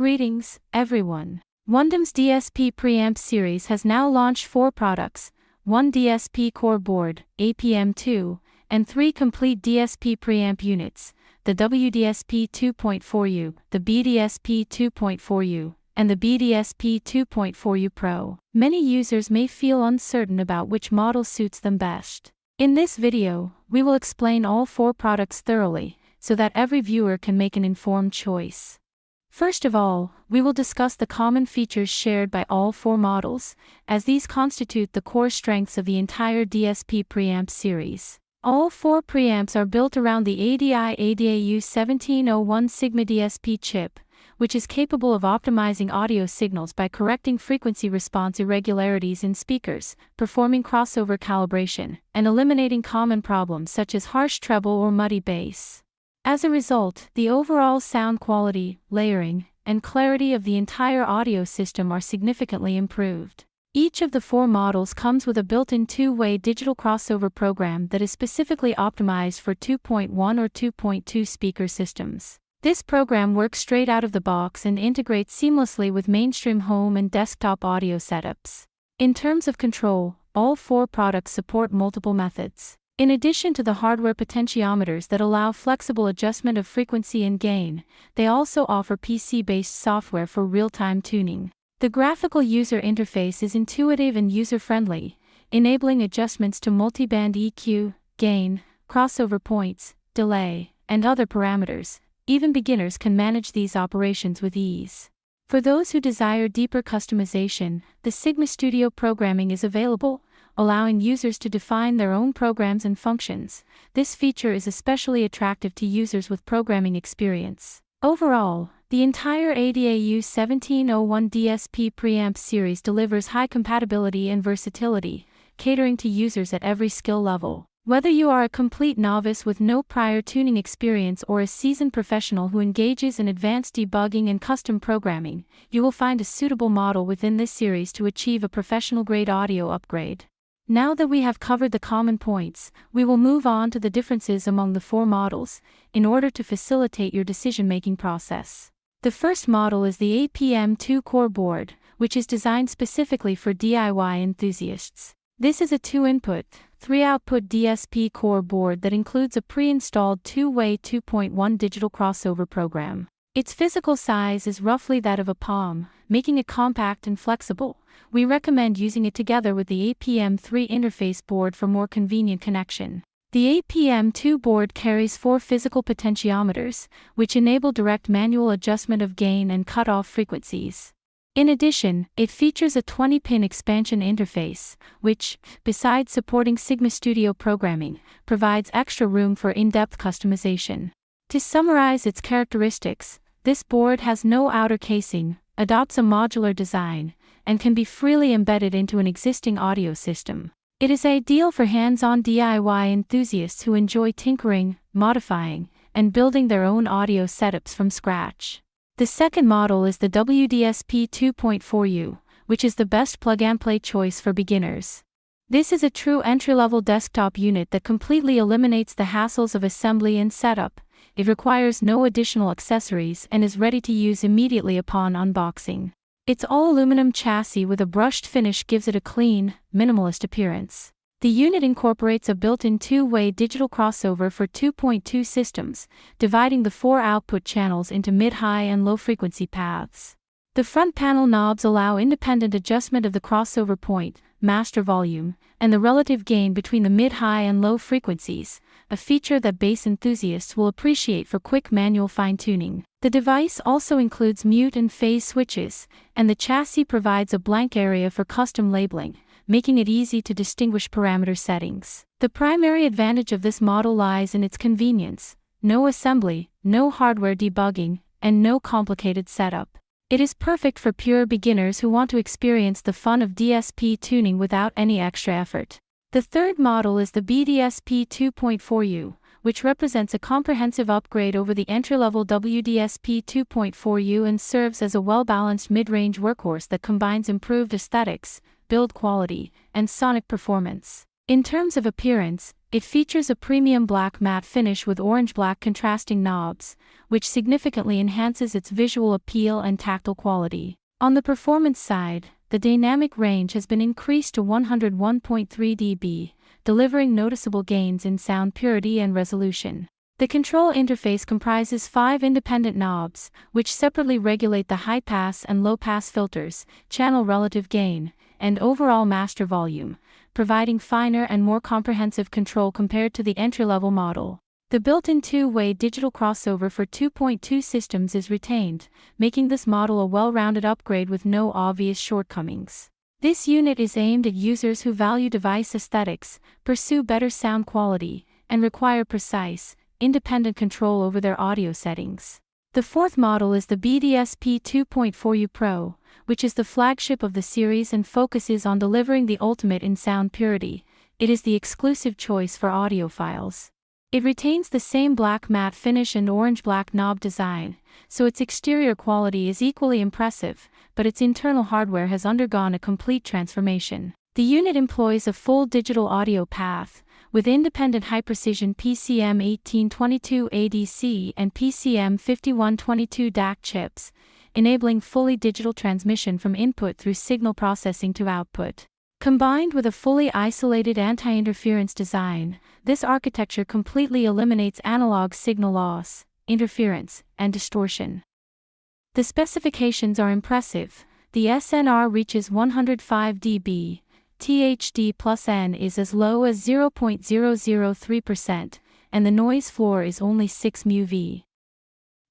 Greetings, everyone. WONDOM's DSP Preamp series has now launched 4 products, 1 DSP core board, AMP2, and 3 complete DSP preamp units, the WDSP2.4U, the BDSP2.4U, and the BDSP2.4U Pro. Many users may feel uncertain about which model suits them best. In this video, we will explain all 4 products thoroughly, so that every viewer can make an informed choice. First of all, we will discuss the common features shared by all 4 models, as these constitute the core strengths of the entire DSP Preamp series. All 4 preamps are built around the ADAU1701 Sigma DSP chip, which is capable of optimizing audio signals by correcting frequency response irregularities in speakers, performing crossover calibration, and eliminating common problems such as harsh treble or muddy bass. As a result, the overall sound quality, layering, and clarity of the entire audio system are significantly improved. Each of the 4 models comes with a built-in 2-way digital crossover program that is specifically optimized for 2.1 or 2.2 speaker systems. This program works straight out of the box and integrates seamlessly with mainstream home and desktop audio setups. In terms of control, all 4 products support multiple methods. In addition to the hardware potentiometers that allow flexible adjustment of frequency and gain, they also offer PC-based software for real-time tuning. The graphical user interface is intuitive and user-friendly, enabling adjustments to multiband EQ, gain, crossover points, delay, and other parameters. Even beginners can manage these operations with ease. For those who desire deeper customization, the Sigma Studio programming is available, allowing users to define their own programs and functions. This feature is especially attractive to users with programming experience. Overall, the entire ADAU1701 DSP Preamp series delivers high compatibility and versatility, catering to users at every skill level. Whether you are a complete novice with no prior tuning experience or a seasoned professional who engages in advanced debugging and custom programming, you will find a suitable model within this series to achieve a professional-grade audio upgrade. Now that we have covered the common points, we will move on to the differences among the 4 models, in order to facilitate your decision-making process. The first model is the AMP2 core board, which is designed specifically for DIY enthusiasts. This is a 2-input, 3-output DSP core board that includes a pre-installed 2-way 2.1 digital crossover program. Its physical size is roughly that of a palm, making it compact and flexible. We recommend using it together with the AMP3 interface board for more convenient connection. The AMP2 board carries 4 physical potentiometers, which enable direct manual adjustment of gain and cutoff frequencies. In addition, it features a 20-pin expansion interface, which, besides supporting Sigma Studio programming, provides extra room for in-depth customization. To summarize its characteristics, this board has no outer casing, adopts a modular design, and can be freely embedded into an existing audio system. It is ideal for hands-on DIY enthusiasts who enjoy tinkering, modifying, and building their own audio setups from scratch. The second model is the WDSP2.4U, which is the best plug-and-play choice for beginners. This is a true entry-level desktop unit that completely eliminates the hassles of assembly and setup. It requires no additional accessories and is ready to use immediately upon unboxing. Its all-aluminum chassis with a brushed finish gives it a clean, minimalist appearance. The unit incorporates a built-in 2-way digital crossover for 2.2 systems, dividing the 4 output channels into mid-high and low-frequency paths. The front panel knobs allow independent adjustment of the crossover point, master volume, and the relative gain between the mid-high and low frequencies, a feature that bass enthusiasts will appreciate for quick manual fine-tuning. The device also includes mute and phase switches, and the chassis provides a blank area for custom labeling, making it easy to distinguish parameter settings. The primary advantage of this model lies in its convenience: no assembly, no hardware debugging, and no complicated setup. It is perfect for pure beginners who want to experience the fun of DSP tuning without any extra effort. The third model is the BDSP2.4U, which represents a comprehensive upgrade over the entry-level WDSP2.4U and serves as a well-balanced mid-range workhorse that combines improved aesthetics, build quality, and sonic performance. In terms of appearance, it features a premium black matte finish with orange-black contrasting knobs, which significantly enhances its visual appeal and tactile quality. On the performance side, the dynamic range has been increased to 101.3 dB, delivering noticeable gains in sound purity and resolution. The control interface comprises 5 independent knobs, which separately regulate the high-pass and low-pass filters, channel relative gain, and overall master volume, providing finer and more comprehensive control compared to the entry-level model. The built-in two-way digital crossover for 2.2 systems is retained, making this model a well-rounded upgrade with no obvious shortcomings. This unit is aimed at users who value device aesthetics, pursue better sound quality, and require precise, independent control over their audio settings. The fourth model is the BDSP2.4U Pro, which is the flagship of the series and focuses on delivering the ultimate in sound purity. It is the exclusive choice for audiophiles. It retains the same black matte finish and orange-black knob design, so its exterior quality is equally impressive, but its internal hardware has undergone a complete transformation. The unit employs a full digital audio path, with independent high-precision PCM1822 ADC and PCM5122 DAC chips, enabling fully digital transmission from input through signal processing to output. Combined with a fully isolated anti-interference design, this architecture completely eliminates analog signal loss, interference, and distortion. The specifications are impressive. The SNR reaches 105 dB. THD plus N is as low as 0.003%, and the noise floor is only 6 μV.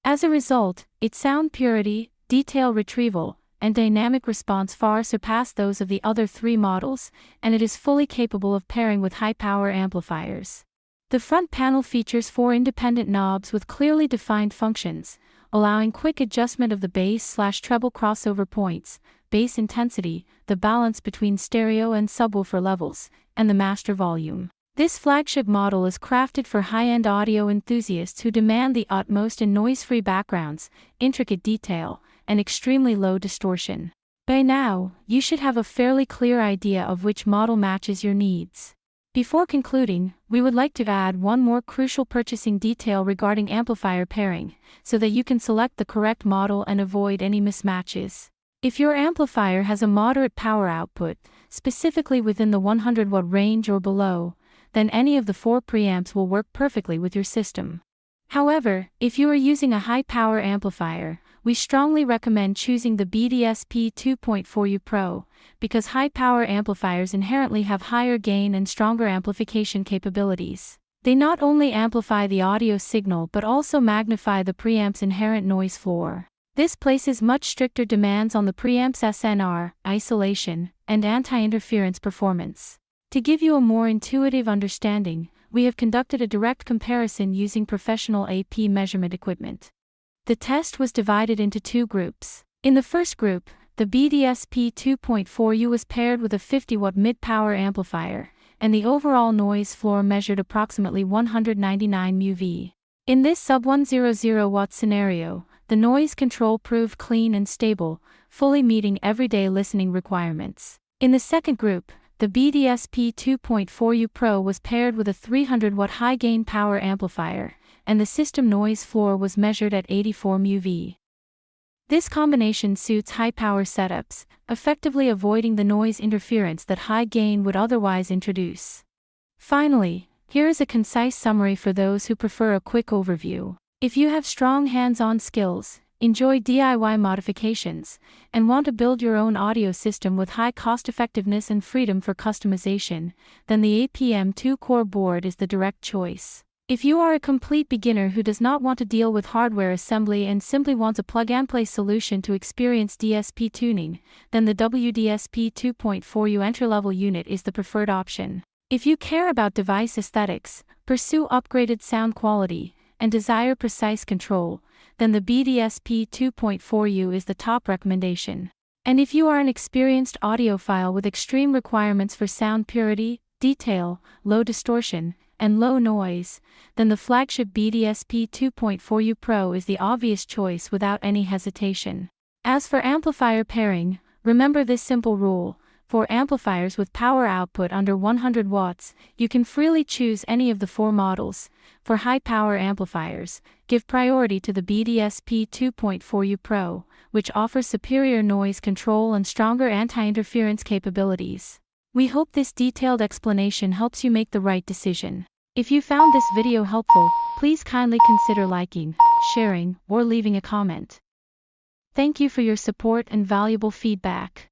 As a result, its sound purity, detail retrieval, and dynamic response far surpass those of the other 3 models, and it is fully capable of pairing with high-power amplifiers. The front panel features 4 independent knobs with clearly defined functions, allowing quick adjustment of the bass/treble crossover points, bass intensity, the balance between stereo and subwoofer levels, and the master volume. This flagship model is crafted for high-end audio enthusiasts who demand the utmost in noise-free backgrounds, intricate detail, and extremely low distortion. By now, you should have a fairly clear idea of which model matches your needs. Before concluding, we would like to add one more crucial purchasing detail regarding amplifier pairing, so that you can select the correct model and avoid any mismatches. If your amplifier has a moderate power output, specifically within the 100 watt range or below, then any of the 4 preamps will work perfectly with your system. However, if you are using a high-power amplifier, we strongly recommend choosing the BDSP2.4U Pro, because high-power amplifiers inherently have higher gain and stronger amplification capabilities. They not only amplify the audio signal but also magnify the preamp's inherent noise floor. This places much stricter demands on the preamp's SNR, isolation, and anti-interference performance. To give you a more intuitive understanding, we have conducted a direct comparison using professional AP measurement equipment. The test was divided into 2 groups. In the first group, the BDSP2.4U was paired with a 50 watt mid-power amplifier, and the overall noise floor measured approximately 199 μV. In this sub-100 watt scenario, the noise control proved clean and stable, fully meeting everyday listening requirements. In the second group, the BDSP2.4U Pro was paired with a 300 watt high-gain power amplifier, and the system noise floor was measured at 84 μV. This combination suits high-power setups, effectively avoiding the noise interference that high gain would otherwise introduce. Finally, here is a concise summary for those who prefer a quick overview. If you have strong hands-on skills, enjoy DIY modifications, and want to build your own audio system with high cost-effectiveness and freedom for customization, then the AMP2 core board is the direct choice. If you are a complete beginner who does not want to deal with hardware assembly and simply wants a plug-and-play solution to experience DSP tuning, then the WDSP2.4U entry-level unit is the preferred option. If you care about device aesthetics, pursue upgraded sound quality, and desire precise control, then the BDSP2.4U is the top recommendation. And if you are an experienced audiophile with extreme requirements for sound purity, detail, low distortion, and low noise, then the flagship BDSP2.4U Pro is the obvious choice without any hesitation. As for amplifier pairing, remember this simple rule: For amplifiers with power output under 100 watts, you can freely choose any of the 4 models. For high-power amplifiers, give priority to the BDSP2.4U Pro, which offers superior noise control and stronger anti-interference capabilities. We hope this detailed explanation helps you make the right decision. If you found this video helpful, please kindly consider liking, sharing, or leaving a comment. Thank you for your support and valuable feedback.